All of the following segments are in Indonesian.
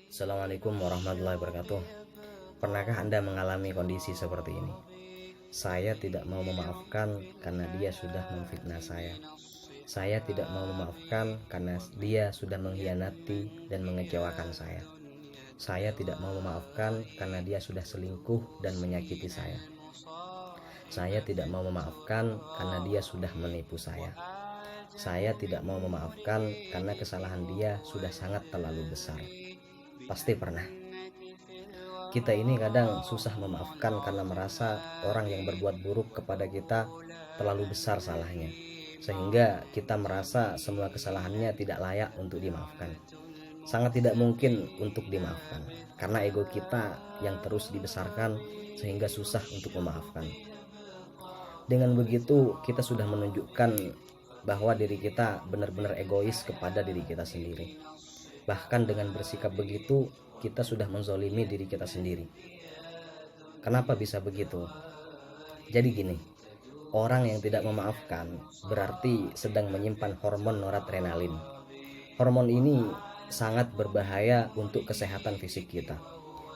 Assalamualaikum warahmatullahi wabarakatuh. Pernahkah Anda mengalami kondisi seperti ini? Saya tidak mau memaafkan karena dia sudah memfitnah saya. Saya tidak mau memaafkan karena dia sudah mengkhianati dan mengecewakan saya. Saya tidak mau memaafkan karena dia sudah selingkuh dan menyakiti saya. Saya tidak mau memaafkan karena dia sudah menipu saya. Saya tidak mau memaafkan karena kesalahan dia sudah sangat terlalu besar. Pasti pernah. Kita ini kadang susah memaafkan karena merasa orang yang berbuat buruk kepada kita terlalu besar salahnya, sehingga kita merasa semua kesalahannya tidak layak untuk dimaafkan. Sangat tidak mungkin untuk dimaafkan karena ego kita yang terus dibesarkan sehingga susah untuk memaafkan. Dengan begitu kita sudah menunjukkan bahwa diri kita benar-benar egois kepada diri kita sendiri. Bahkan dengan bersikap begitu kita sudah menzolimi diri kita sendiri. Kenapa bisa begitu? Jadi gini, orang yang tidak memaafkan berarti sedang menyimpan hormon noradrenalin. Hormon ini sangat berbahaya untuk kesehatan fisik kita.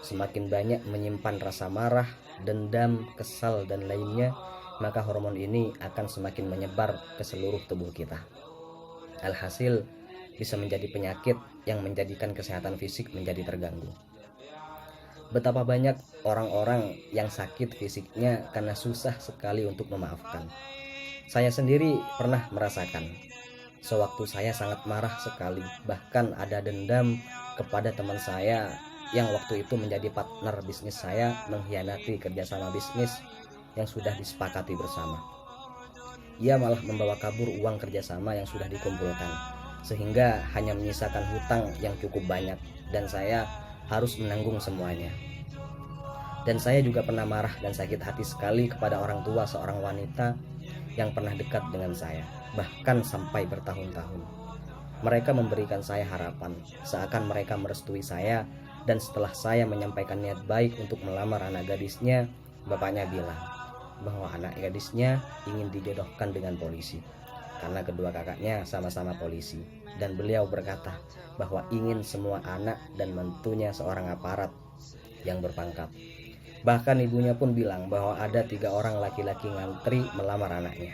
Semakin banyak menyimpan rasa marah, dendam, kesal, dan lainnya, maka hormon ini akan semakin menyebar ke seluruh tubuh kita. Alhasil bisa menjadi penyakit yang menjadikan kesehatan fisik menjadi terganggu. Betapa banyak orang-orang yang sakit fisiknya karena susah sekali untuk memaafkan. Saya sendiri pernah merasakan. Sewaktu saya sangat marah sekali, bahkan ada dendam kepada teman saya yang waktu itu menjadi partner bisnis saya mengkhianati kerjasama bisnis yang sudah disepakati bersama. Ia malah membawa kabur uang kerjasama yang sudah dikumpulkan, sehingga hanya menyisakan hutang yang cukup banyak dan saya harus menanggung semuanya. Dan saya juga pernah marah dan sakit hati sekali kepada orang tua seorang wanita yang pernah dekat dengan saya, bahkan sampai bertahun-tahun. Mereka memberikan saya harapan, seakan mereka merestui saya, dan setelah saya menyampaikan niat baik untuk melamar anak gadisnya, bapaknya bilang bahwa anak gadisnya ingin dijodohkan dengan polisi karena kedua kakaknya sama-sama polisi, dan beliau berkata bahwa ingin semua anak dan mentunya seorang aparat yang berpangkat. Bahkan ibunya pun bilang bahwa ada 3 orang laki-laki ngantri melamar anaknya,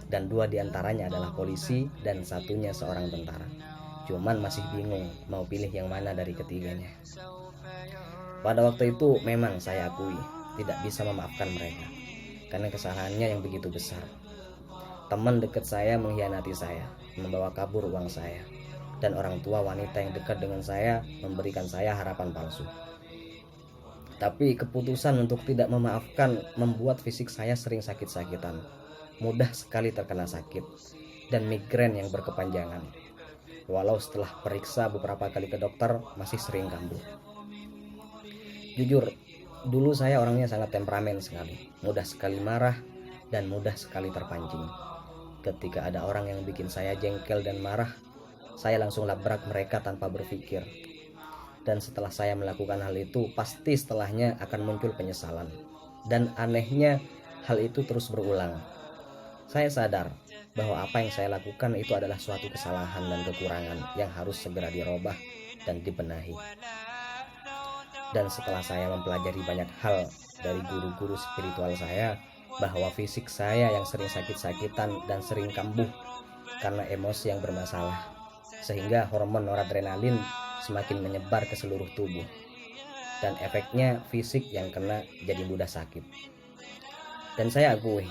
dan 2 diantaranya adalah polisi dan satunya seorang tentara. Cuman masih bingung mau pilih yang mana dari ketiganya. Pada waktu itu memang saya akui tidak bisa memaafkan mereka karena kesalahannya yang begitu besar. Teman dekat saya mengkhianati saya, membawa kabur uang saya, dan orang tua wanita yang dekat dengan saya memberikan saya harapan palsu. Tapi keputusan untuk tidak memaafkan membuat fisik saya sering sakit-sakitan, mudah sekali terkena sakit, dan migrain yang berkepanjangan. Walau setelah periksa beberapa kali ke dokter masih sering kambuh. Jujur, dulu saya orangnya sangat temperamen sekali, mudah sekali marah dan mudah sekali terpancing. Ketika ada orang yang bikin saya jengkel dan marah, saya langsung labrak mereka tanpa berpikir. Dan setelah saya melakukan hal itu, pasti setelahnya akan muncul penyesalan. Dan anehnya, hal itu terus berulang. Saya sadar bahwa apa yang saya lakukan itu adalah suatu kesalahan dan kekurangan yang harus segera dirubah dan dibenahi. Dan setelah saya mempelajari banyak hal dari guru-guru spiritual saya, bahwa fisik saya yang sering sakit-sakitan dan sering kambuh karena emosi yang bermasalah, sehingga hormon noradrenalin semakin menyebar ke seluruh tubuh, dan efeknya fisik yang kena jadi mudah sakit. Dan saya akui,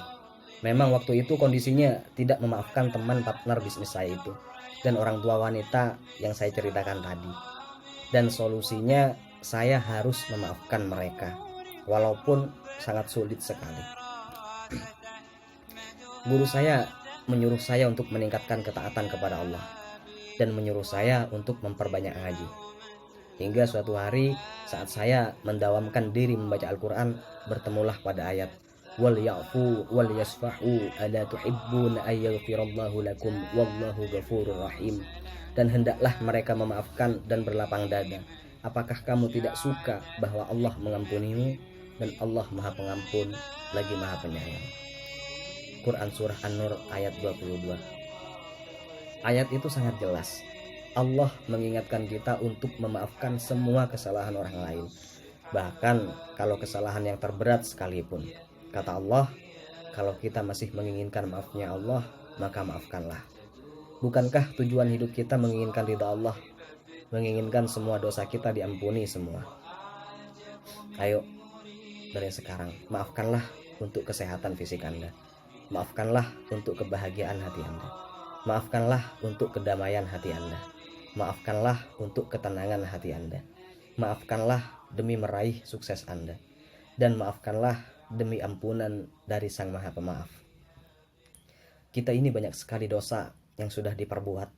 memang waktu itu kondisinya tidak memaafkan teman partner bisnis saya itu dan orang tua wanita yang saya ceritakan tadi. Dan solusinya saya harus memaafkan mereka, walaupun sangat sulit sekali. Guru saya menyuruh saya untuk meningkatkan ketaatan kepada Allah dan menyuruh saya untuk memperbanyak ngaji. Hingga suatu hari saat saya mendawamkan diri membaca Al-Quran, bertemulah pada ayat wal ya'fu wal yasfahu ala tuhibbuna ayyaghfirallahu lakum wallahu ghafurur rahim. Dan hendaklah mereka memaafkan dan berlapang dada. Apakah kamu tidak suka bahwa Allah mengampunimu, dan Allah Maha Pengampun lagi Maha Penyayang. Quran Surah An-Nur ayat 22. Ayat itu sangat jelas Allah mengingatkan kita untuk memaafkan semua kesalahan orang lain, bahkan kalau kesalahan yang terberat sekalipun. Kata Allah, kalau kita masih menginginkan maafnya Allah, maka maafkanlah. Bukankah tujuan hidup kita menginginkan ridha Allah, menginginkan semua dosa kita diampuni semua? Ayo, dari sekarang maafkanlah untuk kesehatan fisik Anda, maafkanlah untuk kebahagiaan hati Anda, maafkanlah untuk kedamaian hati Anda, maafkanlah untuk ketenangan hati Anda, maafkanlah demi meraih sukses Anda, dan maafkanlah demi ampunan dari Sang Maha Pemaaf. Kita ini banyak sekali dosa yang sudah diperbuat.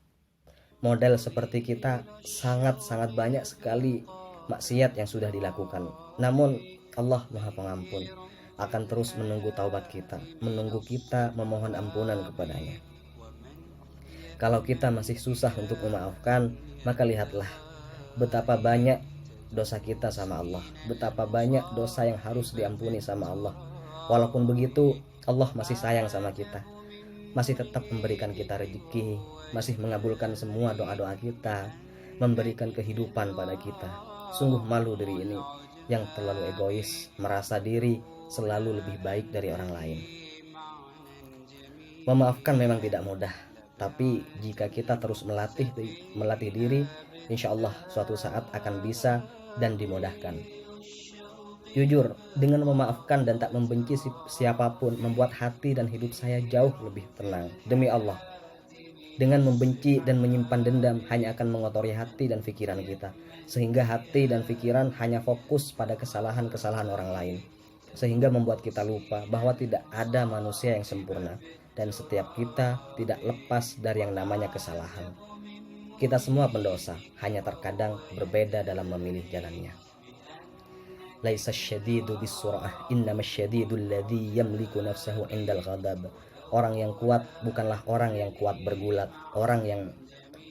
Model seperti kita sangat-sangat banyak sekali maksiat yang sudah dilakukan. Namun Allah Maha Pengampun akan terus menunggu taubat kita, menunggu kita memohon ampunan kepadanya. Kalau kita masih susah untuk memaafkan, maka lihatlah betapa banyak dosa kita sama Allah, betapa banyak dosa yang harus diampuni sama Allah. Walaupun begitu, Allah masih sayang sama kita, masih tetap memberikan kita rezeki, masih mengabulkan semua doa-doa kita, memberikan kehidupan pada kita. Sungguh malu diri ini yang terlalu egois, merasa diri selalu lebih baik dari orang lain. Memaafkan memang tidak mudah, tapi jika kita terus melatih diri, insya Allah suatu saat akan bisa dan dimudahkan. Jujur, dengan memaafkan dan tak membenci siapapun membuat hati dan hidup saya jauh lebih tenang. Demi Allah, dengan membenci dan menyimpan dendam hanya akan mengotori hati dan pikiran kita, sehingga hati dan pikiran hanya fokus pada kesalahan-kesalahan orang lain, sehingga membuat kita lupa bahwa tidak ada manusia yang sempurna dan setiap kita tidak lepas dari yang namanya kesalahan. Kita semua pendosa, hanya terkadang berbeda dalam memilih jalannya. Laisa syadidu bisur'ah, innamas syadidul ladzi yamliku nafsahu indal ghadab. Orang yang kuat bukanlah orang yang kuat bergulat, orang yang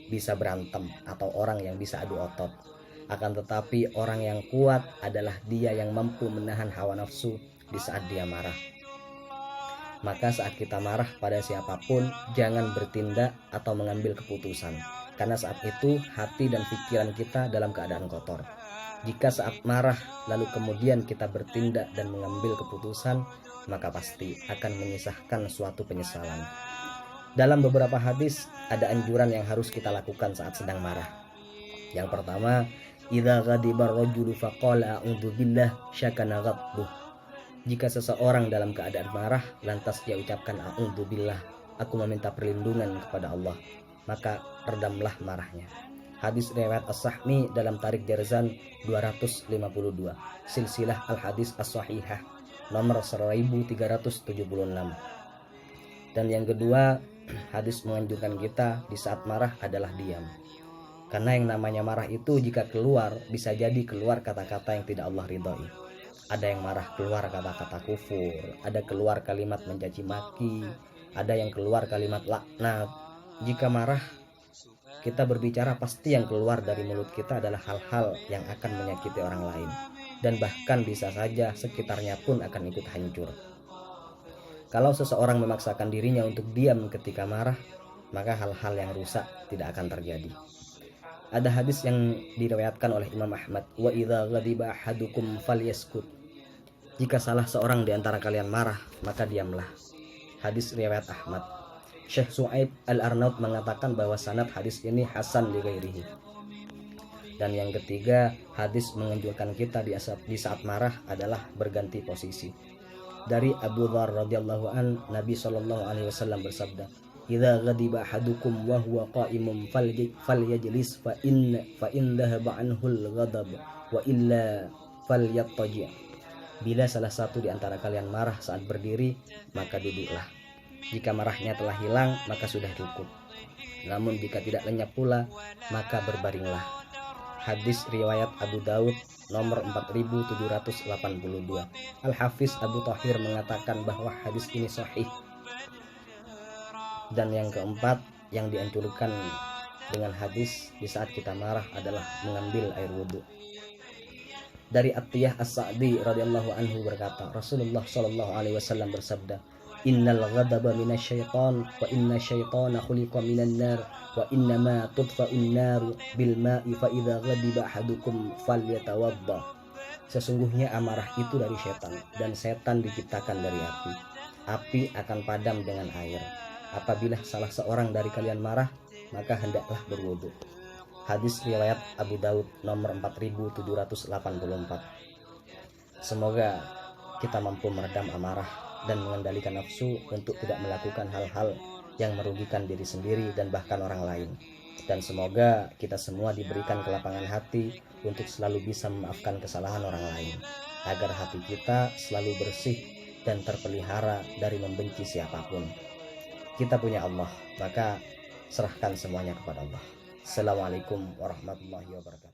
bisa berantem, atau orang yang bisa adu otot. Akan tetapi orang yang kuat adalah dia yang mampu menahan hawa nafsu di saat dia marah. Maka saat kita marah pada siapapun, jangan bertindak atau mengambil keputusan, karena saat itu hati dan pikiran kita dalam keadaan kotor. Jika saat marah lalu kemudian kita bertindak dan mengambil keputusan, maka pasti akan menyisahkan suatu penyesalan. Dalam beberapa hadis ada anjuran yang harus kita lakukan saat sedang marah. Yang pertama, idza ghadiba ar-rajulu faqala a'udzu billah syakana ghadbuh. Jika seseorang dalam keadaan marah lantas dia ucapkan a'udzu billah, aku meminta perlindungan kepada Allah, maka redamlah marahnya. Hadis riwayat As-Sahmi dalam Tarik Jarzan 252, Silsilah Al-Hadis As-Sahihah nomor 1376. Dan yang kedua, hadis menganjurkan kita di saat marah adalah diam. Karena yang namanya marah itu jika keluar, bisa jadi keluar kata-kata yang tidak Allah ridhoi. Ada yang marah keluar kata-kata kufur, ada keluar kalimat mencaci maki, ada yang keluar kalimat laknat. Jika marah, kita berbicara, pasti yang keluar dari mulut kita adalah hal-hal yang akan menyakiti orang lain, dan bahkan bisa saja sekitarnya pun akan ikut hancur. Kalau seseorang memaksakan dirinya untuk diam ketika marah, maka hal-hal yang rusak tidak akan terjadi. Ada hadis yang diriwayatkan oleh Imam Ahmad, wa idza ghadiba ahadukum falyaskut. Jika salah seorang di antara kalian marah, maka diamlah. Hadis riwayat Ahmad. Syekh Su'aib Al-Arnaud mengatakan bahwa sanad hadis ini hasan li ghairihi. Dan yang ketiga, hadis menganjurkan kita di saat marah adalah berganti posisi. Dari Abu Dzar radhiyallahu an, Nabi sallallahu alaihi wasallam bersabda, "Idza ghadiba ahadukum wa huwa qa'imun falyajlis fa in dhahaba anhu al-ghadab wa illa falyattaji'." Bila salah satu di antara kalian marah saat berdiri, maka duduklah. Jika marahnya telah hilang, maka sudah cukup. Namun jika tidak lenyap pula, maka berbaringlah. Hadis riwayat Abu Daud nomor 4782. Al-Hafiz Abu Thahir mengatakan bahwa hadis ini sahih. Dan yang keempat yang dianjurkan dengan hadis di saat kita marah adalah mengambil air wudhu. Dari Atiyah As-Sa'di radhiyallahu anhu berkata, Rasulullah sallallahu alaihi wasallam bersabda, Innal ghadaba minasyaiton wa inna syaitana khuliqa minan nar wa innama tudfa'un naru bil ma'i fa idza ghadiba ahadukum falyatawadda. Sesungguhnya amarah itu dari setan, dan setan diciptakan dari api. Api akan padam dengan air. Apabila salah seorang dari kalian marah, maka hendaklah berwudu. Hadis riwayat Abu Daud nomor 4784. Semoga kita mampu meredam amarah dan mengendalikan nafsu untuk tidak melakukan hal-hal yang merugikan diri sendiri dan bahkan orang lain. Dan semoga kita semua diberikan kelapangan hati untuk selalu bisa memaafkan kesalahan orang lain, agar hati kita selalu bersih dan terpelihara dari membenci siapapun. Kita punya Allah, maka serahkan semuanya kepada Allah. Assalamualaikum warahmatullahi wabarakatuh.